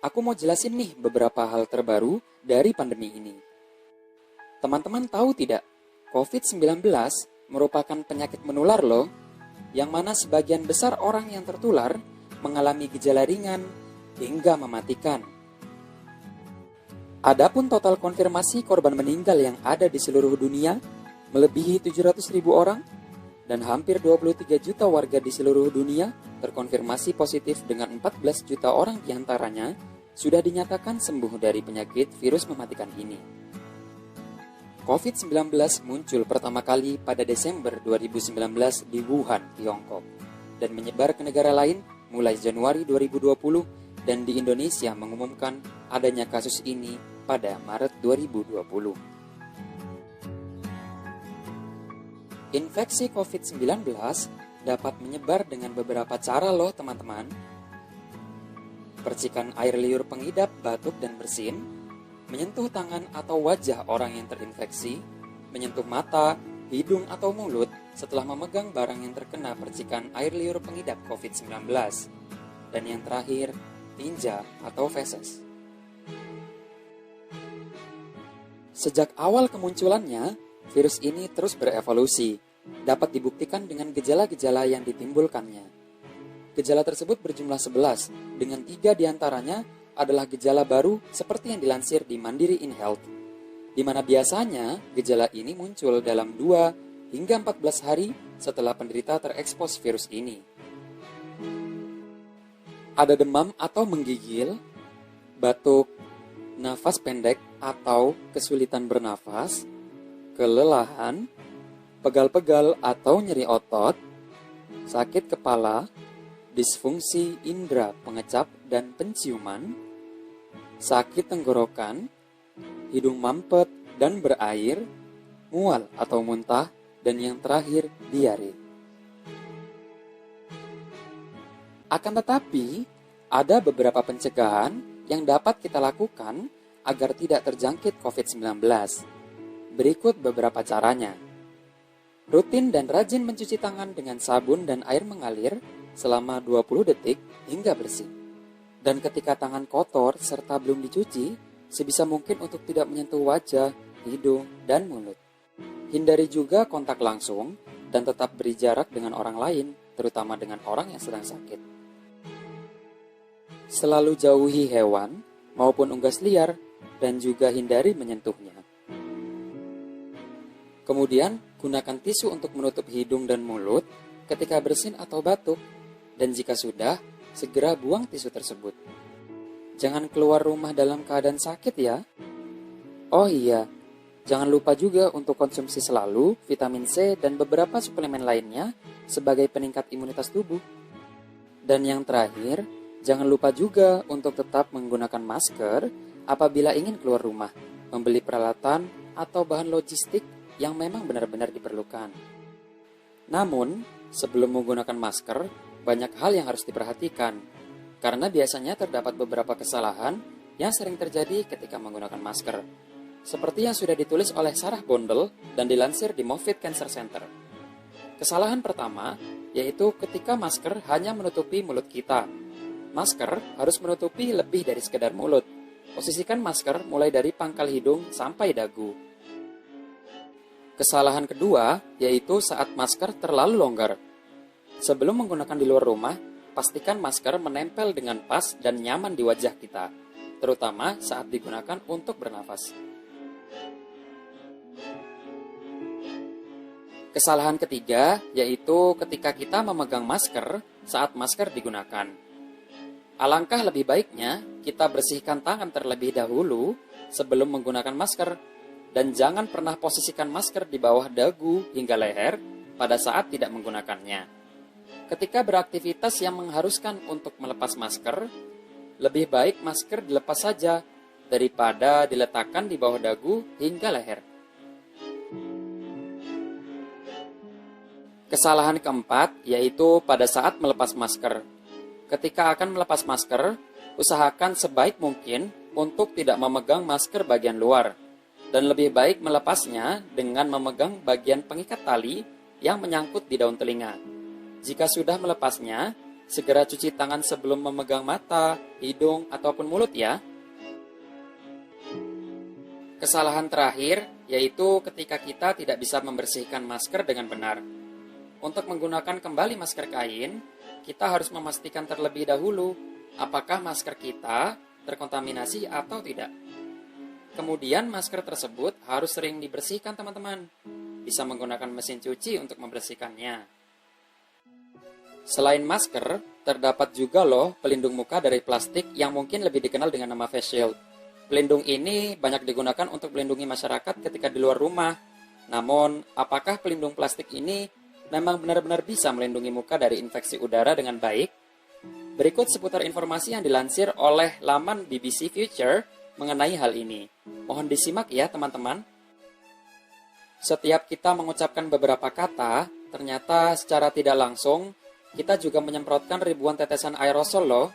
Aku mau jelasin nih beberapa hal terbaru dari pandemi ini. Teman-teman tahu tidak, COVID-19 merupakan penyakit menular loh, yang mana sebagian besar orang yang tertular mengalami gejala ringan hingga mematikan. Adapun total konfirmasi korban meninggal yang ada di seluruh dunia melebihi 700.000 orang dan hampir 23 juta warga di seluruh dunia terkonfirmasi positif dengan 14 juta orang diantaranya sudah dinyatakan sembuh dari penyakit virus mematikan ini. COVID-19 muncul pertama kali pada Desember 2019 di Wuhan, Tiongkok, dan menyebar ke negara lain mulai Januari 2020 dan di Indonesia mengumumkan adanya kasus ini pada Maret 2020. Infeksi COVID-19 dapat menyebar dengan beberapa cara loh teman-teman. Percikan air liur pengidap batuk dan bersin, menyentuh tangan atau wajah orang yang terinfeksi, menyentuh mata, hidung atau mulut setelah memegang barang yang terkena percikan air liur pengidap COVID-19, dan yang terakhir, tinja atau feses. Sejak awal kemunculannya, virus ini terus berevolusi, dapat dibuktikan dengan gejala-gejala yang ditimbulkannya. Gejala tersebut berjumlah 11, dengan 3 diantaranya adalah gejala baru seperti yang dilansir di Mandiri InHealth, di mana biasanya gejala ini muncul dalam 2 hingga 14 hari setelah penderita terekspos virus ini. Ada demam atau menggigil, batuk, nafas pendek atau kesulitan bernafas, kelelahan, pegal-pegal atau nyeri otot, sakit kepala, disfungsi indera pengecap dan penciuman, sakit tenggorokan, hidung mampet dan berair, mual atau muntah, dan yang terakhir diare. Akan tetapi, ada beberapa pencegahan yang dapat kita lakukan agar tidak terjangkit COVID-19. Berikut beberapa caranya. Rutin dan rajin mencuci tangan dengan sabun dan air mengalir selama 20 detik hingga bersih. Dan ketika tangan kotor serta belum dicuci, sebisa mungkin untuk tidak menyentuh wajah, hidung, dan mulut. Hindari juga kontak langsung dan tetap beri jarak dengan orang lain, terutama dengan orang yang sedang sakit. Selalu jauhi hewan maupun unggas liar dan juga hindari menyentuhnya. Kemudian, gunakan tisu untuk menutup hidung dan mulut ketika bersin atau batuk. Dan jika sudah, segera buang tisu tersebut. Jangan keluar rumah dalam keadaan sakit ya. Oh iya, jangan lupa juga untuk konsumsi selalu vitamin C dan beberapa suplemen lainnya sebagai peningkat imunitas tubuh. Dan yang terakhir, jangan lupa juga untuk tetap menggunakan masker apabila ingin keluar rumah, membeli peralatan atau bahan logistik yang memang benar-benar diperlukan. Namun, sebelum menggunakan masker, banyak hal yang harus diperhatikan, karena biasanya terdapat beberapa kesalahan yang sering terjadi ketika menggunakan masker, seperti yang sudah ditulis oleh Sarah Bondel dan dilansir di Moffitt Cancer Center. Kesalahan pertama, yaitu ketika masker hanya menutupi mulut kita. Masker harus menutupi lebih dari sekedar mulut. Posisikan masker mulai dari pangkal hidung sampai dagu. Kesalahan kedua, yaitu saat masker terlalu longgar. Sebelum menggunakan di luar rumah, pastikan masker menempel dengan pas dan nyaman di wajah kita, terutama saat digunakan untuk bernafas. Kesalahan ketiga, yaitu ketika kita memegang masker saat masker digunakan. Alangkah lebih baiknya kita bersihkan tangan terlebih dahulu sebelum menggunakan masker, dan jangan pernah posisikan masker di bawah dagu hingga leher pada saat tidak menggunakannya. Ketika beraktivitas yang mengharuskan untuk melepas masker, lebih baik masker dilepas saja daripada diletakkan di bawah dagu hingga leher. Kesalahan keempat, yaitu pada saat melepas masker. Ketika akan melepas masker, usahakan sebaik mungkin untuk tidak memegang masker bagian luar, dan lebih baik melepasnya dengan memegang bagian pengikat tali yang menyangkut di daun telinga. Jika sudah melepasnya, segera cuci tangan sebelum memegang mata, hidung, ataupun mulut ya. Kesalahan terakhir yaitu ketika kita tidak bisa membersihkan masker dengan benar. Untuk menggunakan kembali masker kain, kita harus memastikan terlebih dahulu apakah masker kita terkontaminasi atau tidak. Kemudian masker tersebut harus sering dibersihkan teman-teman. Bisa menggunakan mesin cuci untuk membersihkannya. Selain masker, terdapat juga loh pelindung muka dari plastik yang mungkin lebih dikenal dengan nama face shield. Pelindung ini banyak digunakan untuk melindungi masyarakat ketika di luar rumah. Namun, apakah pelindung plastik ini memang benar-benar bisa melindungi muka dari infeksi udara dengan baik? Berikut seputar informasi yang dilansir oleh laman BBC Future mengenai hal ini. Mohon disimak ya teman-teman. Setiap kita mengucapkan beberapa kata, ternyata secara tidak langsung, kita juga menyemprotkan ribuan tetesan aerosol loh.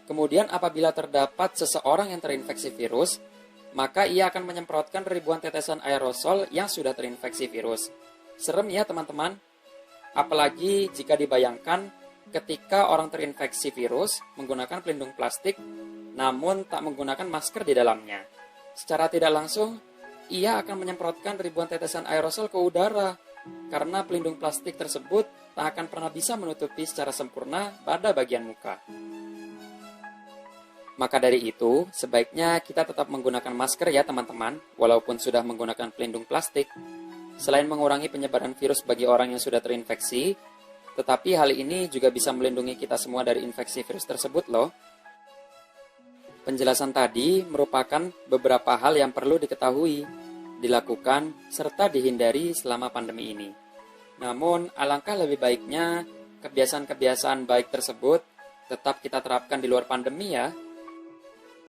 Kemudian apabila terdapat seseorang yang terinfeksi virus, maka ia akan menyemprotkan ribuan tetesan aerosol yang sudah terinfeksi virus. Serem ya teman-teman. Apalagi jika dibayangkan ketika orang terinfeksi virus menggunakan pelindung plastik, namun tak menggunakan masker di dalamnya. Secara tidak langsung, ia akan menyemprotkan ribuan tetesan aerosol ke udara, karena pelindung plastik tersebut tak akan pernah bisa menutupi secara sempurna pada bagian muka. Maka dari itu, sebaiknya kita tetap menggunakan masker ya teman-teman, walaupun sudah menggunakan pelindung plastik. Selain mengurangi penyebaran virus bagi orang yang sudah terinfeksi, tetapi hal ini juga bisa melindungi kita semua dari infeksi virus tersebut loh. Penjelasan tadi merupakan beberapa hal yang perlu diketahui, dilakukan, serta dihindari selama pandemi ini. Namun, alangkah lebih baiknya kebiasaan-kebiasaan baik tersebut tetap kita terapkan di luar pandemi ya.